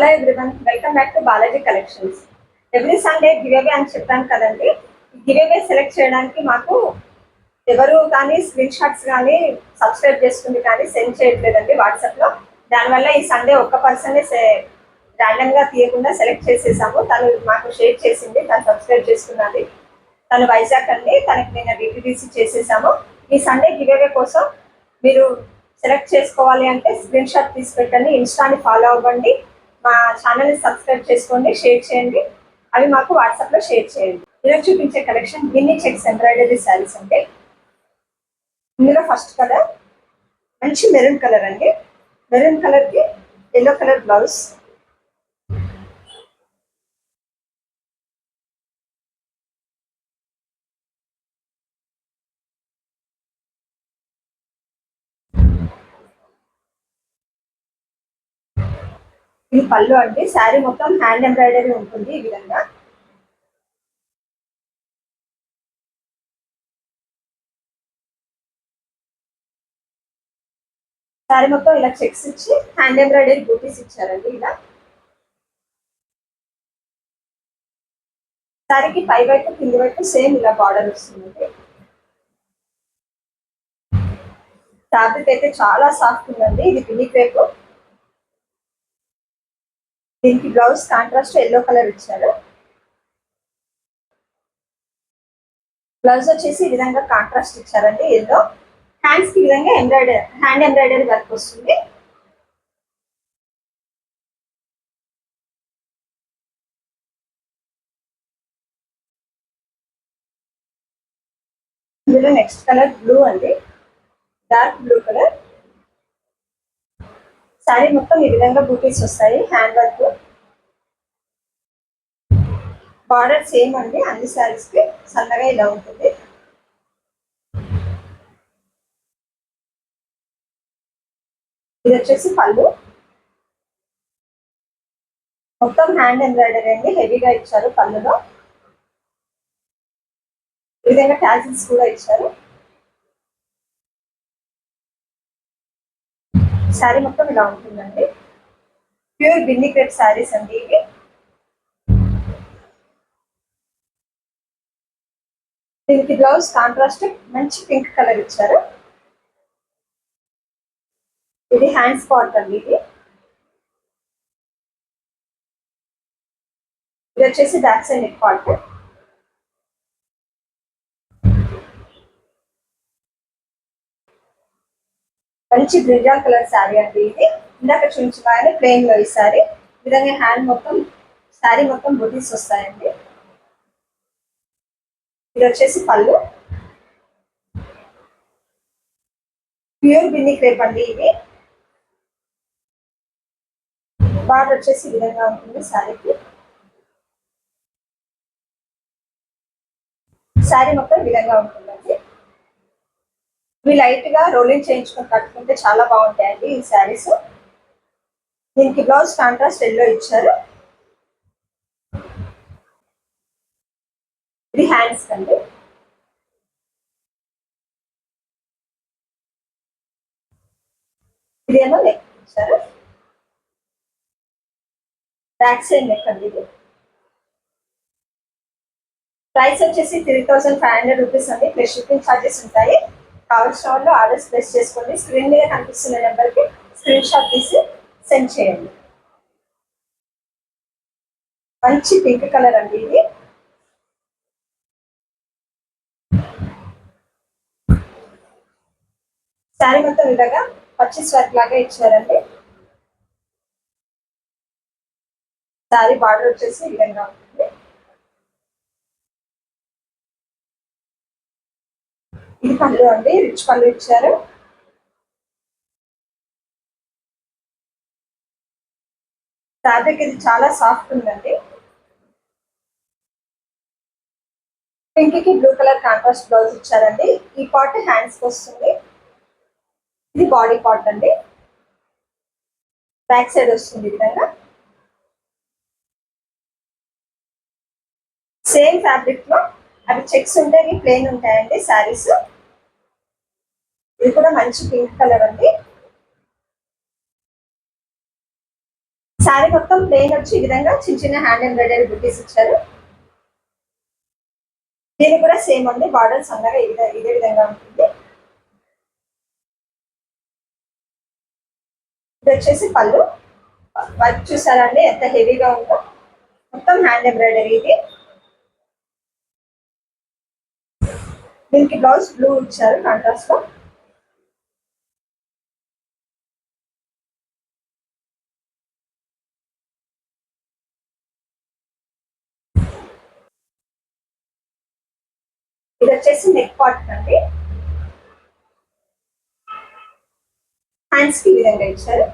Hello everyone, welcome back to Balaji collections. Every Sunday give away అని చెప్పాను కదండి. Give away select చేయడానికి మాకు ఎవరు కానీ స్క్రీన్ షాట్స్ కానీ సబ్స్క్రైబ్ చేసుకుంది కానీ సెండ్ చేయట్లేదండి వాట్సాప్లో. దానివల్ల ఈ సండే ఒక్క పర్సనే ర్యాండమ్గా తీయకుండా సెలెక్ట్ చేసేసాము. తను మాకు షేర్ చేసింది, తను సబ్స్క్రైబ్ చేసుకున్నది. తను వైజాగ్ అండి, తనకి నేను డిటిడిసి చేసేసాము. ఈ సండే గివ్ అవే కోసం మీరు సెలెక్ట్ చేసుకోవాలి అంటే స్క్రీన్ షాట్ తీసి పెట్టండి, ఇన్స్టాని ఫాలో అవ్వండి, మా ఛానల్ని సబ్స్క్రైబ్ చేసుకోండి, షేర్ చేయండి, అవి మాకు వాట్సాప్లో షేర్ చేయండి. ఈరోజు చూపించే కలెక్షన్ గిన్ని చెక్స్ ఎంబ్రాయిడరీ శారీస్ అండి. ఇందులో ఫస్ట్ కలర్ మంచి మెరూన్ కలర్ అండి. మెరూన్ కలర్కి ఎల్లో కలర్ బ్లౌజ్, ఇది పళ్ళు అండి. శారీ మొత్తం హ్యాండ్ ఎంబ్రాయిడరీ ఉంటుంది. ఈ విధంగా శారీ మొత్తం ఇలా చెక్స్ ఇచ్చి హ్యాండ్ ఎంబ్రాయిడరీ బూటీస్ ఇచ్చారండి. ఇలా శారీకి పై వైపు కింది వైపు సేమ్ ఇలా బార్డర్ వస్తుంది. ఫ్యాబ్రిక్ అయితే చాలా సాఫ్ట్ ఉందండి. ఇది పిన్ని క్రేప్. దీనికి బ్లౌజ్ కాంట్రాస్ట్ ఎల్లో కలర్ ఇచ్చారు. బ్లౌజ్ వచ్చేసి ఈ విధంగా కాంట్రాస్ట్ ఇచ్చారండి ఎల్లో. హ్యాండ్స్ కి ఈ విధంగా హ్యాండ్ ఎంబ్రాయిడరీ వర్క్ వస్తుంది. ఇందులో నెక్స్ట్ కలర్ బ్లూ అండి, డార్క్ బ్లూ కలర్. శారీ మొత్తం ఈ విధంగా బూటీస్ వస్తాయి, హ్యాండ్ వర్క్. బార్డర్ సేమ్ అండి, అన్ని శారీస్ కి సన్నగా ఇలా ఉంటుంది. ఇది వచ్చేసి పళ్ళు, మొత్తం హ్యాండ్ ఎంబ్రాయిడరీ అండి, హెవీగా ఇచ్చారు. పళ్ళులో ఈ విధంగా ట్యాజిల్స్ కూడా ఇచ్చారు. శారీ మొత్తం ఇలా ఉంటుందండి. ప్యూర్ బిన్ని క్రేప్ శారీస్ అండి ఇవి. దీనికి బ్లౌజ్ కాంట్రాస్ట్ మంచి పింక్ కలర్ ఇచ్చారు. ఇది హ్యాండ్స్ పార్ట్ అండి. ఇది వచ్చేసి బ్యాక్ సైడ్ నెక్ పార్ట్. మంచి బ్రింజాల్ కలర్ శారీ అండి ఇది. ఇందాక చూపించగానే ప్లెయిన్ లో ఈ శారీ. ఈ విధంగా హ్యాండ్ మొత్తం శారీ మొత్తం బుటీస్ వస్తాయండి. ఇది వచ్చేసి పళ్ళు, ప్యూర్ బిన్ని క్రేప్ అండి ఇవి. బార్డర్ వచ్చేసి ఈ విధంగా ఉంటుంది శారీకి. శారీ మొత్తం ఈ విధంగా ఉంటుందండి. ఇవి లైట్ గా రోలింగ్ చేయించుకొని కట్టుకుంటే చాలా బాగుంటాయండి ఈ శారీస్. దీనికి బ్లౌజ్ కాంట్రాస్ట్ ఎల్లో ఇచ్చారు. ఇది హ్యాండ్స్ అండి. ఇదేమో నెక్ ఇచ్చారు, బ్యాక్ సైడ్ నెక్ అండి ఇది. ప్రైస్ వచ్చేసి 3500 రూపీస్ అండి, ప్లస్ షిప్పింగ్ ఛార్జెస్ ఉంటాయి. కావాల్సిన వాళ్ళు ఆర్డర్స్ ప్లేస్ చేసుకోండి. స్క్రీన్ మీద కనిపిస్తున్న నెంబర్కి స్క్రీన్ షాట్ తీసి సెండ్ చేయండి. మంచి పింక్ కలర్ అండి ఇది. శారీ మొత్తం విధంగా పర్చేస్ వర్క్ లాగా ఇచ్చారండి. శారీ బార్డర్ వచ్చేసి ఈ విధంగా ఉంటుంది. ఇది పళ్ళు అండి, రిచ్ పళ్ళు ఇచ్చారు. ఫ్యాబ్రిక్ ఇది చాలా సాఫ్ట్ ఉందండి. పింక్ కి బ్లూ కలర్ కాంట్రాస్ట్ బ్లౌజ్ ఇచ్చారండి. ఈ పార్ట్ హ్యాండ్స్ కి వస్తుంది. ఇది బాడీ పార్ట్ అండి, బ్యాక్ సైడ్ వస్తుంది ఈ విధంగా. సేమ్ ఫ్యాబ్రిక్ లో అవి చెక్స్ ఉంటాయి, ఇవి ప్లెయిన్ ఉంటాయండి శారీస్. ఇది కూడా మంచి పింక్ కలర్ అండి. శారీ మొత్తం ప్లెయిన్ వచ్చి ఈ విధంగా చిన్న చిన్న హ్యాండ్ ఎంబ్రాయిడరీ బుటీస్ ఇచ్చారు. దీని కూడా సేమ్ అండి, బార్డర్ సన్నగా ఇదే విధంగా ఉంటుంది. ఇది వచ్చేసి పళ్ళు. వర్క్ చూసారండి ఎంత హెవీగా ఉందో, మొత్తం హ్యాండ్ ఎంబ్రాయిడరీ. ఇది దీనికి బ్లౌజ్ బ్లూ ఇచ్చారు కాంట్రాస్ట్ లో. ఇది వచ్చేసి నెక్ పార్ట్ అండి, హ్యాండ్స్ కి ఈ విధంగా ఇచ్చారు.